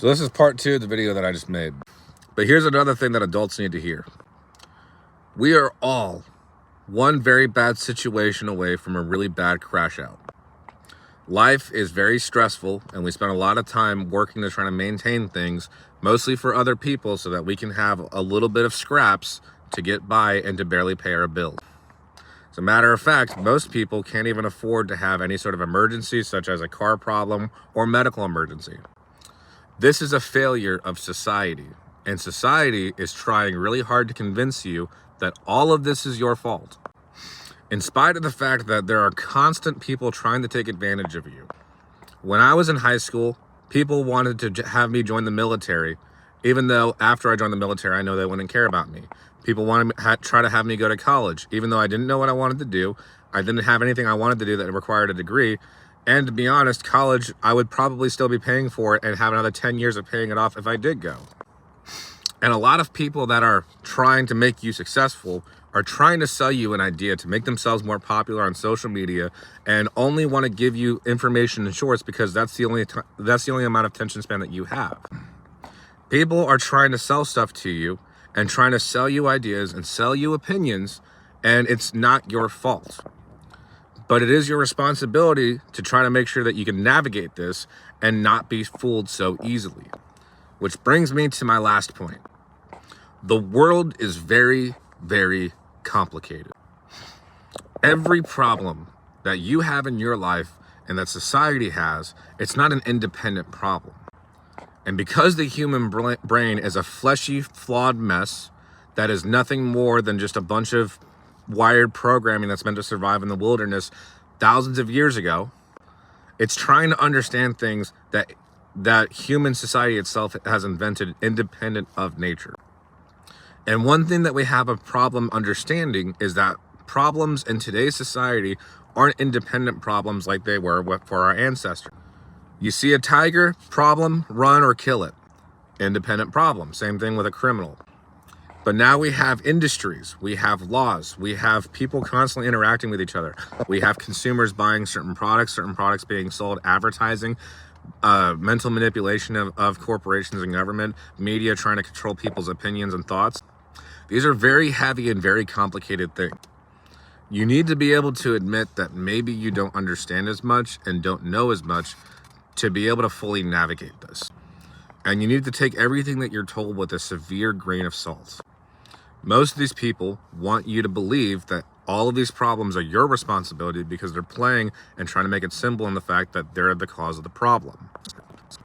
So this is part 2 of the video that I just made. But here's another thing that adults need to hear. We are all one very bad situation away from a really bad crash out. Life is very stressful, and we spend a lot of time working to try to maintain things, mostly for other people, so that we can have a little bit of scraps to get by and to barely pay our bills. As a matter of fact, most people can't even afford to have any sort of emergency, such as a car problem or medical emergency. This is a failure of society, and society is trying really hard to convince you that all of this is your fault, in spite of the fact that there are constant people trying to take advantage of you. When I was in high school, people wanted to have me join the military, even though after I joined the military, I know they wouldn't care about me. People wanted to try to have me go to college, even though I didn't know what I wanted to do. I didn't have anything I wanted to do that required a degree. And to be honest, college, I would probably still be paying for it and have another 10 years of paying it off if I did go. And a lot of people that are trying to make you successful are trying to sell you an idea to make themselves more popular on social media and only want to give you information in shorts because that's the only amount of attention span that you have. People are trying to sell stuff to you and trying to sell you ideas and sell you opinions, and it's not your fault. But it is your responsibility to try to make sure that you can navigate this and not be fooled so easily. Which brings me to my last point. The world is very, very complicated. Every problem that you have in your life and that society has, it's not an independent problem. And because the human brain is a fleshy, flawed mess that is nothing more than just a bunch of wired programming that's meant to survive in the wilderness thousands of years ago, it's trying to understand things that human society itself has invented independent of nature. And one thing that we have a problem understanding is that problems in today's society aren't independent problems like they were for our ancestors. You see a tiger, problem, run or kill it. Independent problem. Same thing with a criminal. But now we have industries, we have laws, we have people constantly interacting with each other. We have consumers buying certain products being sold, advertising, mental manipulation of corporations and government, media trying to control people's opinions and thoughts. These are very heavy and very complicated things. You need to be able to admit that maybe you don't understand as much and don't know as much to be able to fully navigate this. And you need to take everything that you're told with a severe grain of salt. Most of these people want you to believe that all of these problems are your responsibility because they're playing and trying to make it simple in the fact that they're the cause of the problem.